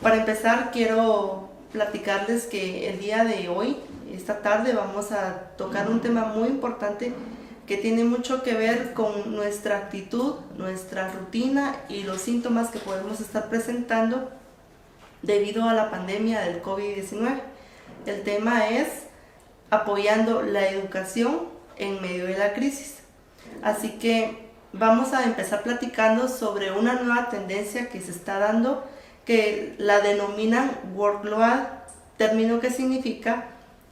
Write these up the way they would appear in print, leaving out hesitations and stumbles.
Para empezar, quiero platicarles que el día de hoy, esta tarde, vamos a tocar un tema muy importante que tiene mucho que ver con nuestra actitud, nuestra rutina y los síntomas que podemos estar presentando debido a la pandemia del COVID-19. El tema es apoyando la educación en medio de la crisis. Así que vamos a empezar platicando sobre una nueva tendencia que se está dando, que la denominan workload, término que significa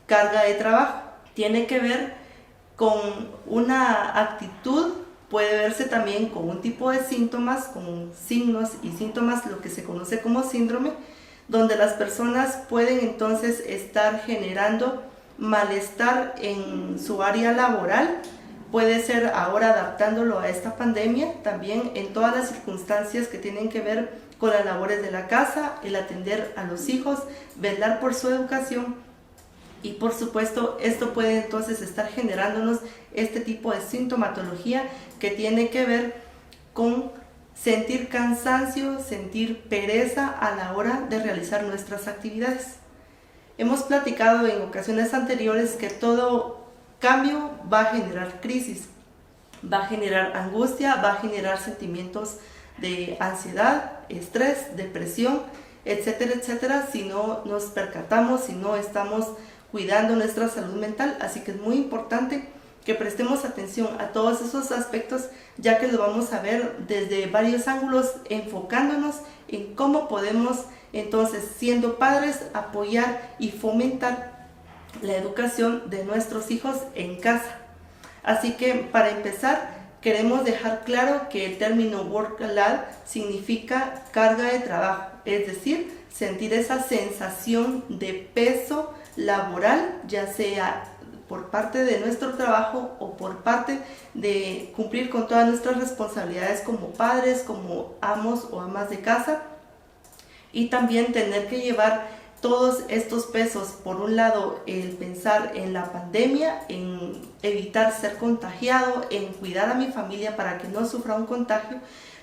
carga de trabajo. Tiene que ver con una actitud, puede verse también con un tipo de síntomas, con signos y síntomas, lo que se conoce como síndrome, donde las personas pueden entonces estar generando malestar en su área laboral. Puede ser ahora adaptándolo a esta pandemia, también en todas las circunstancias que tienen que ver con las labores de la casa, el atender a los hijos, velar por su educación. Y por supuesto, esto puede entonces estar generándonos este tipo de sintomatología que tiene que ver con sentir cansancio, sentir pereza a la hora de realizar nuestras actividades. Hemos platicado en ocasiones anteriores que todo cambio va a generar crisis, va a generar angustia, va a generar sentimientos de ansiedad, estrés, depresión, etcétera, etcétera, si no nos percatamos, si no estamos cuidando nuestra salud mental. Así que es muy importante que prestemos atención a todos esos aspectos, ya que lo vamos a ver desde varios ángulos, enfocándonos en cómo podemos entonces, siendo padres, apoyar y fomentar la educación de nuestros hijos en casa. Así que para empezar, queremos dejar claro que el término workload significa carga de trabajo, es decir, sentir esa sensación de peso laboral, ya sea por parte de nuestro trabajo o por parte de cumplir con todas nuestras responsabilidades como padres, como amos o amas de casa, y también tener que llevar todos estos pesos. Por un lado, el pensar en la pandemia, en evitar ser contagiado, en cuidar a mi familia para que no sufra un contagio,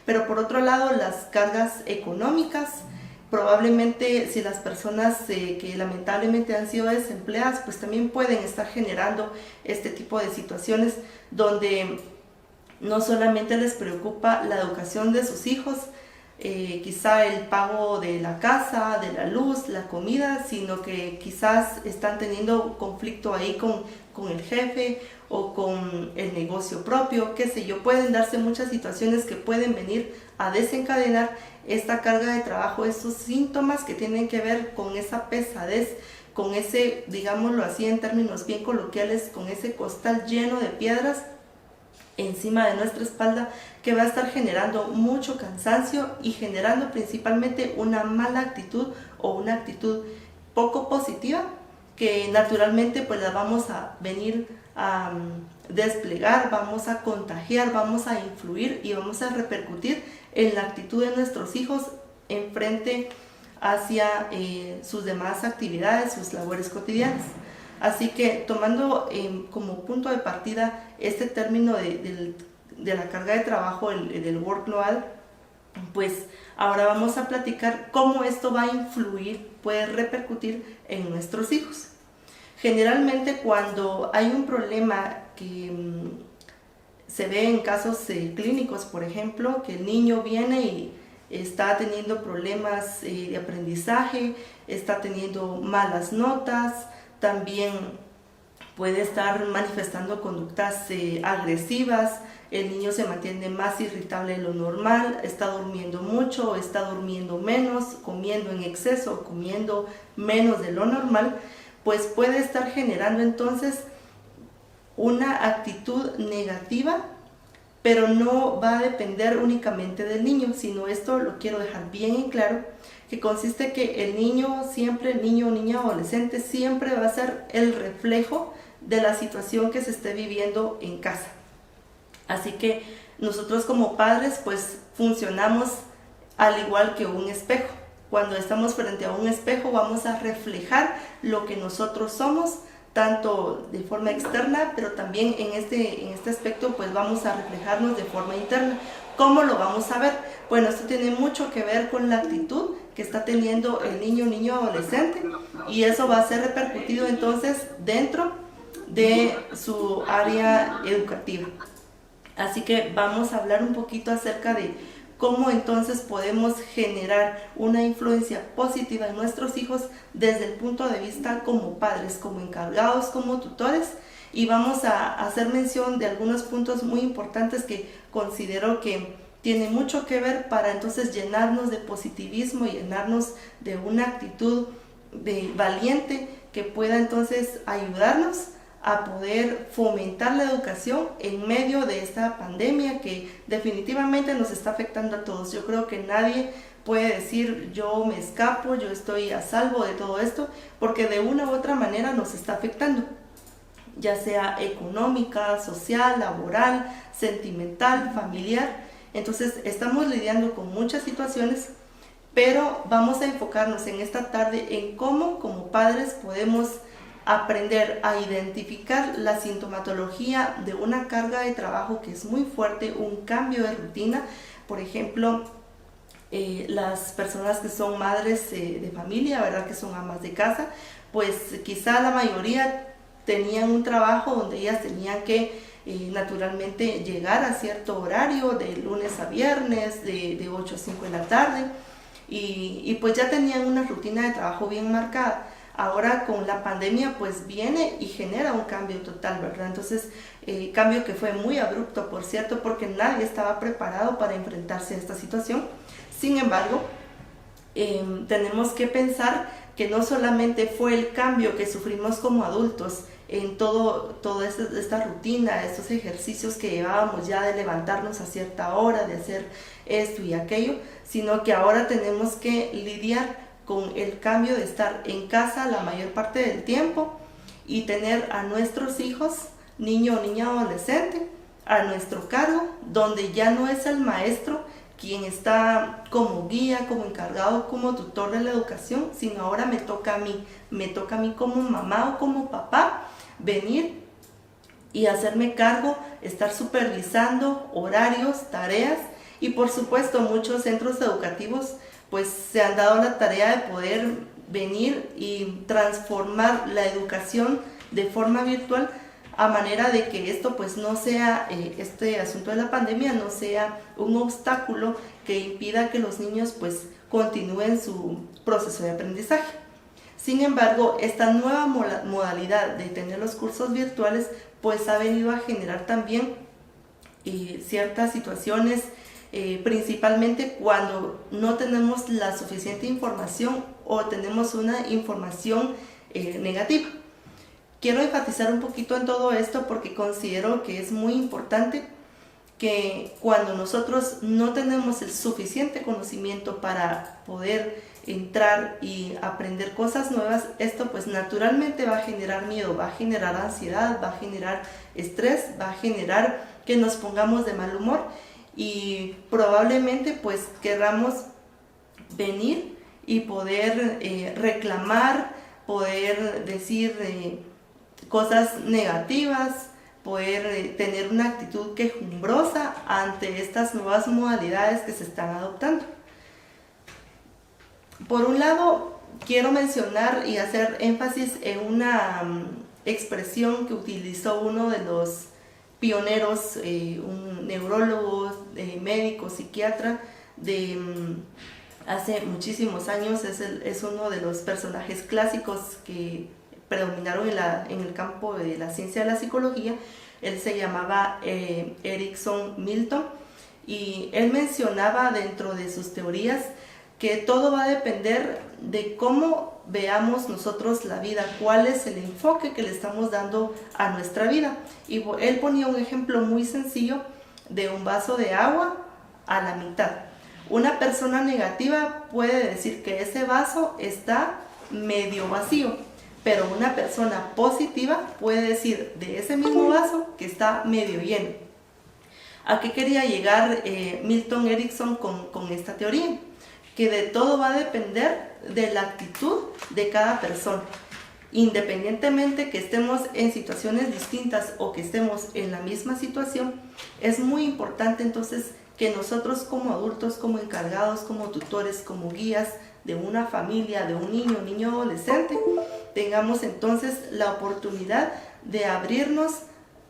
pero por otro lado, las cargas económicas. Probablemente si las personas que lamentablemente han sido desempleadas, pues también pueden estar generando este tipo de situaciones donde no solamente les preocupa la educación de sus hijos, quizá el pago de la casa, de la luz, la comida, sino que quizás están teniendo conflicto ahí con el jefe o con el negocio propio, qué sé yo. Pueden darse muchas situaciones que pueden venir a desencadenar esta carga de trabajo, esos síntomas que tienen que ver con esa pesadez, con ese, digámoslo así en términos bien coloquiales, con ese costal lleno de piedras encima de nuestra espalda, que va a estar generando mucho cansancio y generando principalmente una mala actitud o una actitud poco positiva, que naturalmente pues la vamos a venir a desplegar, vamos a contagiar, vamos a influir y vamos a repercutir en la actitud de nuestros hijos en frente hacia sus demás actividades, sus labores cotidianas. Así que tomando como punto de partida este término de la carga de trabajo, del workload, pues ahora vamos a platicar cómo esto va a influir, puede repercutir en nuestros hijos. Generalmente cuando hay un problema que se ve en casos clínicos, por ejemplo, que el niño viene y está teniendo problemas de aprendizaje, está teniendo malas notas, también puede estar manifestando conductas agresivas, el niño se mantiene más irritable de lo normal, está durmiendo mucho o está durmiendo menos, comiendo en exceso o comiendo menos de lo normal, pues puede estar generando entonces una actitud negativa, pero no va a depender únicamente del niño, sino esto lo quiero dejar bien en claro, que consiste que el niño siempre, el niño o niña adolescente siempre va a ser el reflejo de la situación que se esté viviendo en casa. Así que nosotros como padres pues funcionamos al igual que un espejo. Cuando estamos frente a un espejo vamos a reflejar lo que nosotros somos, tanto de forma externa, pero también en este aspecto pues vamos a reflejarnos de forma interna. ¿Cómo lo vamos a ver? Bueno, esto tiene mucho que ver con la actitud que está teniendo el niño adolescente, y eso va a ser repercutido entonces dentro de su área educativa. Así que vamos a hablar un poquito acerca de cómo entonces podemos generar una influencia positiva en nuestros hijos desde el punto de vista como padres, como encargados, como tutores, y vamos a hacer mención de algunos puntos muy importantes que considero que tiene mucho que ver para entonces llenarnos de positivismo y llenarnos de una actitud valiente que pueda entonces ayudarnos a poder fomentar la educación en medio de esta pandemia que definitivamente nos está afectando a todos. Yo creo que nadie puede decir yo me escapo, yo estoy a salvo de todo esto, porque de una u otra manera nos está afectando, ya sea económica, social, laboral, sentimental, familiar. Entonces estamos lidiando con muchas situaciones, pero vamos a enfocarnos en esta tarde en cómo como padres podemos aprender a identificar la sintomatología de una carga de trabajo que es muy fuerte, un cambio de rutina. Por ejemplo, las personas que son madres de familia, ¿verdad? Que son amas de casa, pues quizá la mayoría tenían un trabajo donde ellas tenían que naturalmente llegar a cierto horario, de lunes a viernes, de 8 a 5 de la tarde, y pues ya tenían una rutina de trabajo bien marcada. Ahora con la pandemia pues viene y genera un cambio total, ¿verdad? Entonces, cambio que fue muy abrupto, por cierto, porque nadie estaba preparado para enfrentarse a esta situación. Sin embargo, tenemos que pensar que no solamente fue el cambio que sufrimos como adultos en toda esta rutina, estos ejercicios que llevábamos ya de levantarnos a cierta hora, de hacer esto y aquello, sino que ahora tenemos que lidiar con el cambio de estar en casa la mayor parte del tiempo y tener a nuestros hijos, niño o niña adolescente, a nuestro cargo, donde ya no es el maestro quien está como guía, como encargado, como tutor de la educación, sino ahora me toca a mí como mamá o como papá venir y hacerme cargo, estar supervisando horarios, tareas, y por supuesto muchos centros educativos pues se han dado la tarea de poder venir y transformar la educación de forma virtual, a manera de que esto pues no sea, este asunto de la pandemia no sea un obstáculo que impida que los niños pues continúen su proceso de aprendizaje. Sin embargo, esta nueva modalidad de tener los cursos virtuales pues ha venido a generar también ciertas situaciones, principalmente cuando no tenemos la suficiente información o tenemos una información negativa. Quiero enfatizar un poquito en todo esto porque considero que es muy importante que cuando nosotros no tenemos el suficiente conocimiento para poder entrar y aprender cosas nuevas, esto pues naturalmente va a generar miedo, va a generar ansiedad, va a generar estrés, va a generar que nos pongamos de mal humor y probablemente pues querramos venir y poder reclamar, poder decir cosas negativas, poder tener una actitud quejumbrosa ante estas nuevas modalidades que se están adoptando. Por un lado, quiero mencionar y hacer énfasis en una expresión que utilizó uno de los pioneros, un neurólogo, médico, psiquiatra de hace muchísimos años, es uno de los personajes clásicos que predominaron en el campo de la ciencia de la psicología. Él se llamaba Erickson Milton, y él mencionaba dentro de sus teorías que todo va a depender de cómo veamos nosotros la vida, cuál es el enfoque que le estamos dando a nuestra vida. Y él ponía un ejemplo muy sencillo de un vaso de agua a la mitad. Una persona negativa puede decir que ese vaso está medio vacío, pero una persona positiva puede decir de ese mismo vaso que está medio lleno. ¿A qué quería llegar Milton Erickson con esta teoría? Que de todo va a depender de la actitud de cada persona. Independientemente que estemos en situaciones distintas o que estemos en la misma situación, es muy importante entonces que nosotros como adultos, como encargados, como tutores, como guías de una familia, de un niño adolescente, tengamos entonces la oportunidad de abrirnos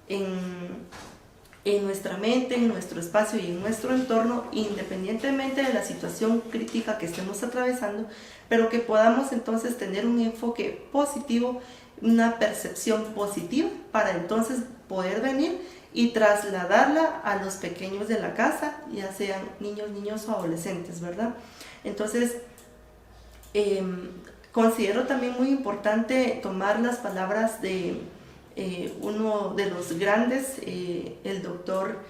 en nuestra mente, en nuestro espacio y en nuestro entorno, independientemente de la situación crítica que estemos atravesando, pero que podamos entonces tener un enfoque positivo, una percepción positiva, para entonces poder venir y trasladarla a los pequeños de la casa, ya sean niños o adolescentes, ¿verdad? Entonces, considero también muy importante tomar las palabras de uno de los grandes, el doctor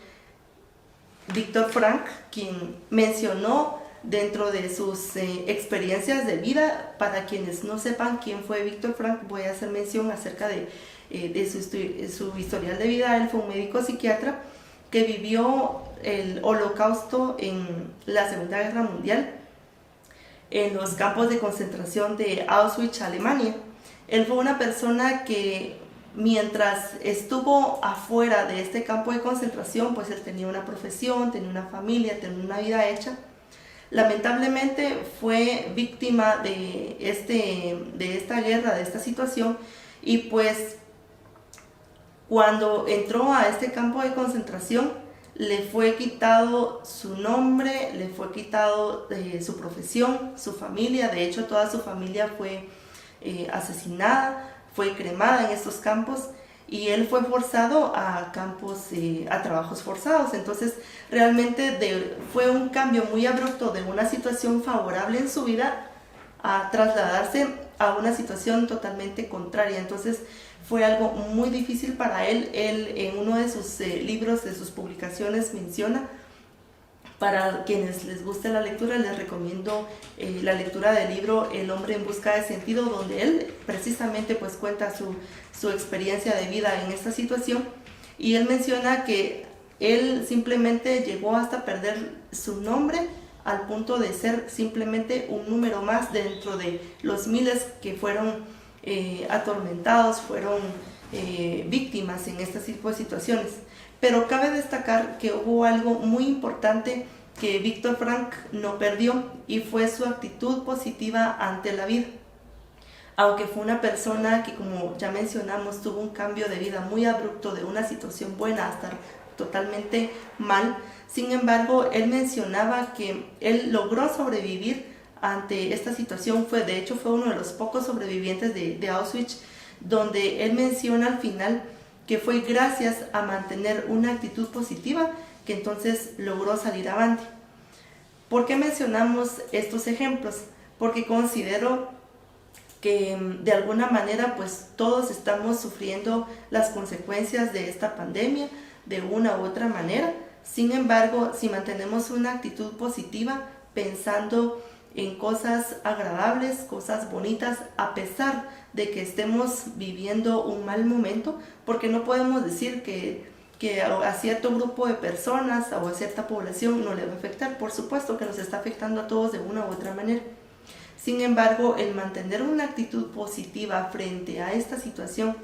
Víctor Frank, quien mencionó dentro de sus experiencias de vida. Para quienes no sepan quién fue Víctor Frank, voy a hacer mención acerca de su historial de vida. Él fue un médico psiquiatra que vivió el Holocausto en la Segunda Guerra Mundial en los campos de concentración de Auschwitz, Alemania. Él fue una persona que mientras estuvo afuera de este campo de concentración, pues él tenía una profesión, tenía una familia, tenía una vida hecha. Lamentablemente fue víctima de esta guerra, de esta situación, y pues cuando entró a este campo de concentración le fue quitado su nombre, le fue quitado su profesión, su familia. De hecho, toda su familia fue asesinada, fue cremada en estos campos, y él fue forzado a campos, a trabajos forzados. Entonces realmente fue un cambio muy abrupto de una situación favorable en su vida a trasladarse a una situación totalmente contraria. Entonces fue algo muy difícil para él. Él en uno de sus libros, de sus publicaciones, menciona, para quienes les guste la lectura, les recomiendo la lectura del libro El hombre en busca de sentido, donde él precisamente pues cuenta su experiencia de vida en esta situación. Y él menciona que él simplemente llegó hasta perder su nombre al punto de ser simplemente un número más dentro de los miles que fueron atormentados, fueron víctimas en este tipo de situaciones. Pero cabe destacar que hubo algo muy importante que Víctor Frank no perdió, y fue su actitud positiva ante la vida. Aunque fue una persona que, como ya mencionamos, tuvo un cambio de vida muy abrupto, de una situación buena a estar totalmente mal, sin embargo, él mencionaba que él logró sobrevivir ante esta situación. De hecho, fue uno de los pocos sobrevivientes de Auschwitz, donde él menciona al final que fue gracias a mantener una actitud positiva que entonces logró salir avante. ¿Por qué mencionamos estos ejemplos? Porque considero que de alguna manera pues todos estamos sufriendo las consecuencias de esta pandemia de una u otra manera. Sin embargo, si mantenemos una actitud positiva, pensando en cosas agradables, cosas bonitas, a pesar de que estemos viviendo un mal momento, porque no podemos decir que a cierto grupo de personas o a cierta población no le va a afectar. Por supuesto que nos está afectando a todos de una u otra manera. Sin embargo, el mantener una actitud positiva frente a esta situación,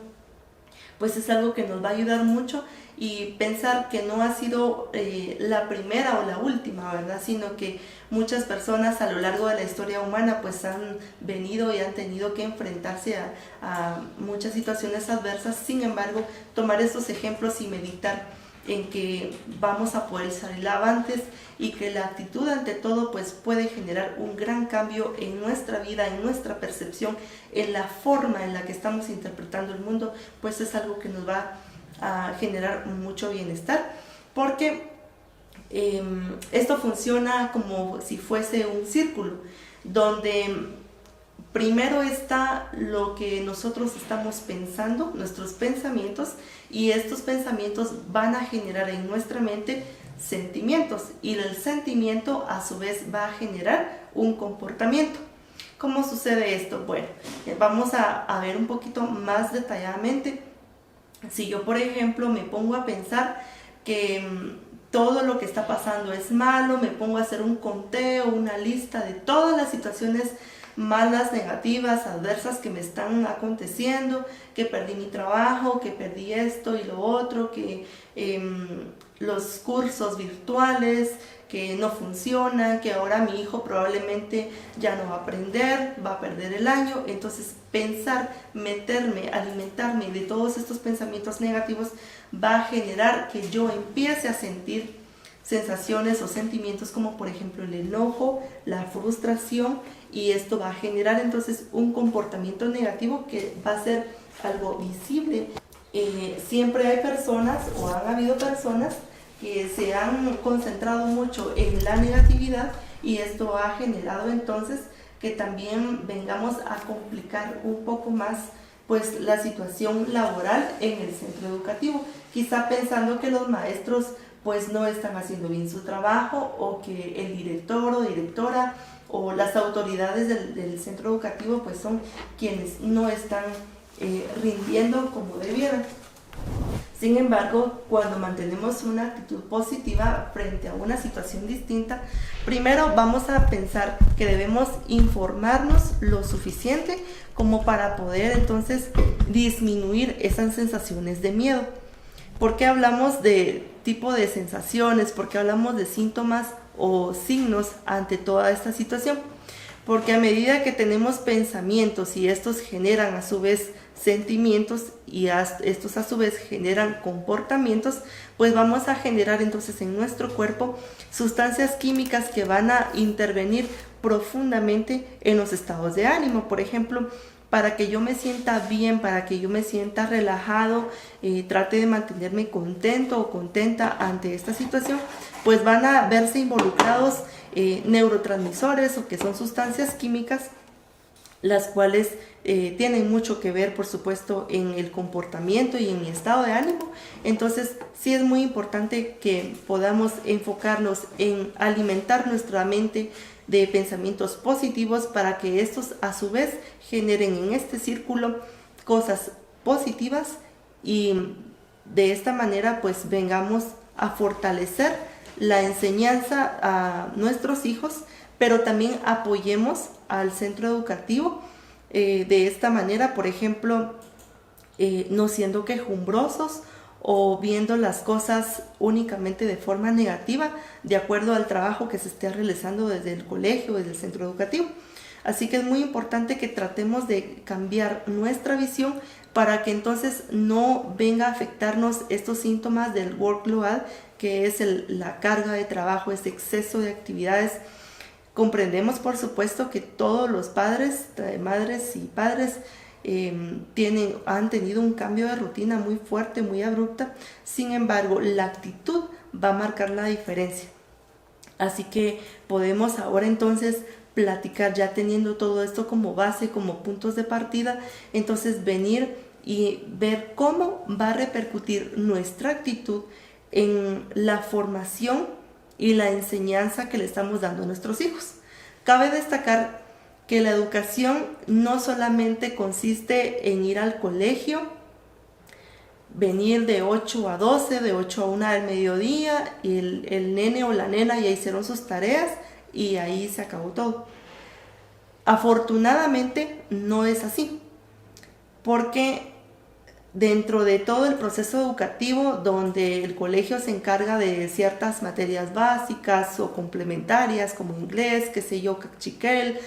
pues es algo que nos va a ayudar mucho, y pensar que no ha sido la primera o la última, ¿verdad? Sino que muchas personas a lo largo de la historia humana pues han venido y han tenido que enfrentarse a muchas situaciones adversas. Sin embargo, tomar estos ejemplos y meditar en que vamos a poder salir avantes, y que la actitud ante todo pues puede generar un gran cambio en nuestra vida, en nuestra percepción, en la forma en la que estamos interpretando el mundo, pues es algo que nos va a generar mucho bienestar, porque esto funciona como si fuese un círculo, donde primero está lo que nosotros estamos pensando, nuestros pensamientos, y estos pensamientos van a generar en nuestra mente sentimientos, y el sentimiento a su vez va a generar un comportamiento. ¿Cómo sucede esto? Bueno, vamos a ver un poquito más detalladamente. Si yo, por ejemplo, me pongo a pensar que todo lo que está pasando es malo, me pongo a hacer un conteo, una lista de todas las situaciones malas, negativas, adversas que me están aconteciendo, que perdí mi trabajo, que perdí esto y lo otro, que los cursos virtuales que no funcionan, que ahora mi hijo probablemente ya no va a aprender, va a perder el año. Entonces pensar, meterme, alimentarme de todos estos pensamientos negativos va a generar que yo empiece a sentir sensaciones o sentimientos como por ejemplo el enojo, la frustración, y esto va a generar entonces un comportamiento negativo que va a ser algo visible. Siempre hay personas o han habido personas que se han concentrado mucho en la negatividad, y esto ha generado entonces que también vengamos a complicar un poco más pues la situación laboral en el centro educativo, quizá pensando que los maestros pues no están haciendo bien su trabajo, o que el director o directora o las autoridades del centro educativo pues son quienes no están rindiendo como debieran. Sin embargo, cuando mantenemos una actitud positiva frente a una situación distinta, primero vamos a pensar que debemos informarnos lo suficiente como para poder entonces disminuir esas sensaciones de miedo. ¿Por qué hablamos de tipo de sensaciones? ¿Por qué hablamos de síntomas o signos ante toda esta situación? Porque a medida que tenemos pensamientos y estos generan a su vez sentimientos, y estos a su vez generan comportamientos, pues vamos a generar entonces en nuestro cuerpo sustancias químicas que van a intervenir profundamente en los estados de ánimo. Por ejemplo, para que yo me sienta bien, para que yo me sienta relajado, trate de mantenerme contento o contenta ante esta situación, pues van a verse involucrados neurotransmisores, o que son sustancias químicas, las cuales tienen mucho que ver, por supuesto, en el comportamiento y en mi estado de ánimo. Entonces, sí es muy importante que podamos enfocarnos en alimentar nuestra mente de pensamientos positivos, para que estos a su vez generen en este círculo cosas positivas, y de esta manera pues vengamos a fortalecer la enseñanza a nuestros hijos, pero también apoyemos al centro educativo de esta manera, por ejemplo, no siendo quejumbrosos o viendo las cosas únicamente de forma negativa, de acuerdo al trabajo que se esté realizando desde el colegio, desde el centro educativo. Así que es muy importante que tratemos de cambiar nuestra visión para que entonces no venga a afectarnos estos síntomas del workload, que es la carga de trabajo, ese exceso de actividades. Comprendemos, por supuesto, que todos los padres, madres y padres han tenido un cambio de rutina muy fuerte, muy abrupta. Sin embargo, la actitud va a marcar la diferencia. Así que podemos ahora entonces platicar, ya teniendo todo esto como base, como puntos de partida, entonces venir y ver cómo va a repercutir nuestra actitud en la formación y la enseñanza que le estamos dando a nuestros hijos. Cabe destacar que la educación no solamente consiste en ir al colegio, venir de 8 a 12, de 8 a 1 del mediodía, y el nene o la nena ya hicieron sus tareas y ahí se acabó todo. Afortunadamente no es así, porque dentro de todo el proceso educativo, donde el colegio se encarga de ciertas materias básicas o complementarias como inglés, qué sé yo, cachiquel,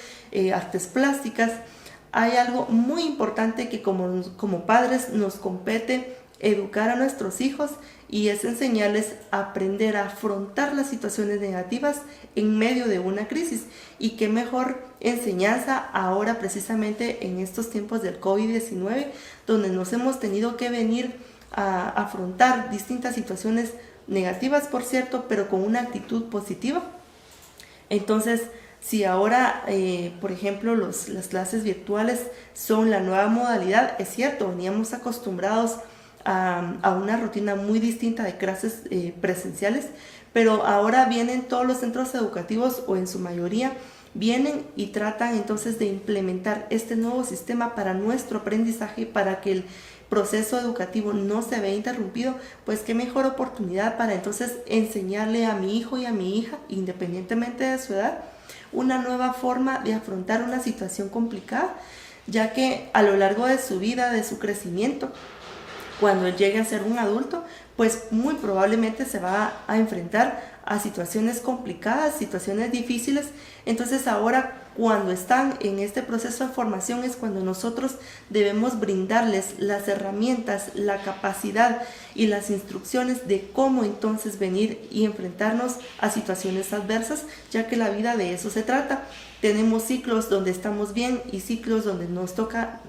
artes plásticas, hay algo muy importante que como padres nos compete educar a nuestros hijos, y es enseñarles a aprender a afrontar las situaciones negativas en medio de una crisis. Y qué mejor enseñanza ahora, precisamente en estos tiempos del COVID-19, donde nos hemos tenido que venir a afrontar distintas situaciones negativas, por cierto, pero con una actitud positiva. Entonces, si ahora, por ejemplo, las clases virtuales son la nueva modalidad, es cierto, veníamos acostumbrados a una rutina muy distinta de clases presenciales, pero ahora vienen todos los centros educativos, o en su mayoría, vienen y tratan entonces de implementar este nuevo sistema para nuestro aprendizaje, para que el proceso educativo no se vea interrumpido. Pues qué mejor oportunidad para entonces enseñarle a mi hijo y a mi hija, independientemente de su edad, una nueva forma de afrontar una situación complicada, ya que a lo largo de su vida, de su crecimiento, cuando él llegue a ser un adulto, pues muy probablemente se va a enfrentar a situaciones complicadas, situaciones difíciles. Entonces ahora, cuando están en este proceso de formación, es cuando nosotros debemos brindarles las herramientas, la capacidad y las instrucciones de cómo entonces venir y enfrentarnos a situaciones adversas, ya que la vida de eso se trata. Tenemos ciclos donde estamos bien y ciclos donde nos toca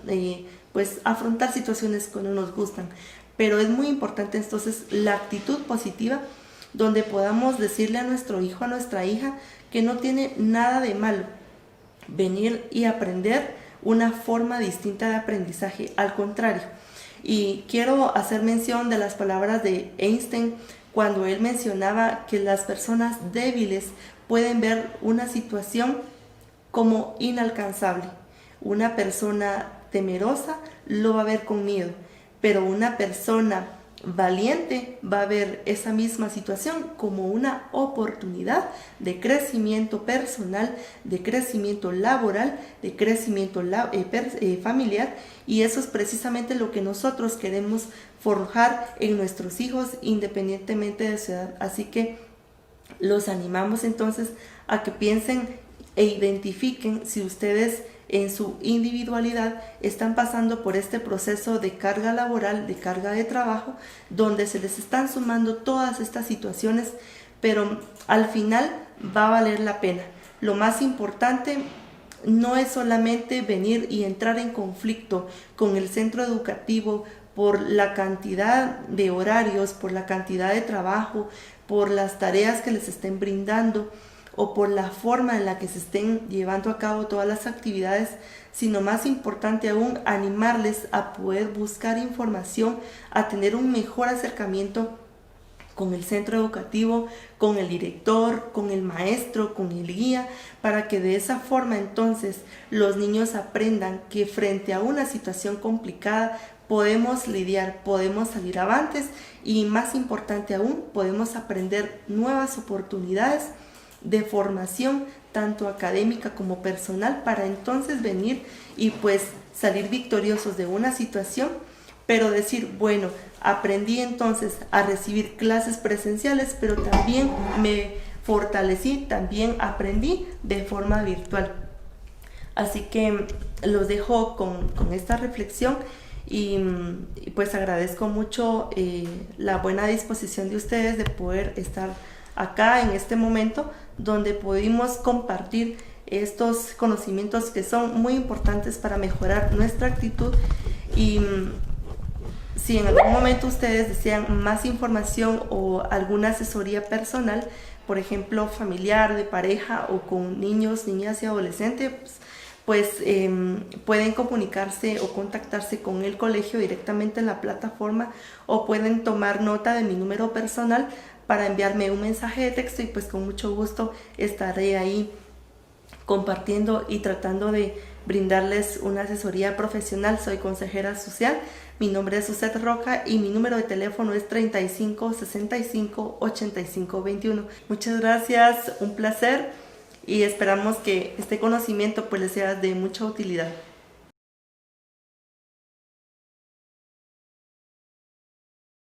pues afrontar situaciones que no nos gustan. Pero es muy importante entonces la actitud positiva, donde podamos decirle a nuestro hijo, a nuestra hija, que no tiene nada de malo venir y aprender una forma distinta de aprendizaje, al contrario. Y quiero hacer mención de las palabras de Einstein cuando él mencionaba que las personas débiles pueden ver una situación como inalcanzable. Una persona temerosa lo va a ver con miedo, pero una persona valiente va a ver esa misma situación como una oportunidad de crecimiento personal, de crecimiento laboral, de crecimiento familiar, y eso es precisamente lo que nosotros queremos forjar en nuestros hijos independientemente de su edad. Así que los animamos entonces a que piensen e identifiquen si ustedes en su individualidad están pasando por este proceso de carga laboral, de carga de trabajo, donde se les están sumando todas estas situaciones, pero al final va a valer la pena. Lo más importante no es solamente venir y entrar en conflicto con el centro educativo por la cantidad de horarios, por la cantidad de trabajo, por las tareas que les estén brindando, o por la forma en la que se estén llevando a cabo todas las actividades, sino más importante aún, animarles a poder buscar información, a tener un mejor acercamiento con el centro educativo, con el director, con el maestro, con el guía, para que de esa forma entonces los niños aprendan que frente a una situación complicada podemos lidiar, podemos salir avantes y, más importante aún, podemos aprender nuevas oportunidades de formación tanto académica como personal, para entonces venir y pues salir victoriosos de una situación, pero decir, bueno, aprendí entonces a recibir clases presenciales, pero también me fortalecí, también aprendí de forma virtual. Así que los dejo con esta reflexión y pues agradezco mucho la buena disposición de ustedes de poder estar acá en este momento donde pudimos compartir estos conocimientos que son muy importantes para mejorar nuestra actitud. Y si en algún momento ustedes desean más información o alguna asesoría personal, por ejemplo familiar, de pareja o con niños, niñas y adolescentes, pues pueden comunicarse o contactarse con el colegio directamente en la plataforma, o pueden tomar nota de mi número personal para enviarme un mensaje de texto, y pues con mucho gusto estaré ahí compartiendo y tratando de brindarles una asesoría profesional. Soy consejera social, mi nombre es Suzette Roca y mi número de teléfono es 35 65 85 21. Muchas gracias, un placer, y esperamos que este conocimiento pues les sea de mucha utilidad.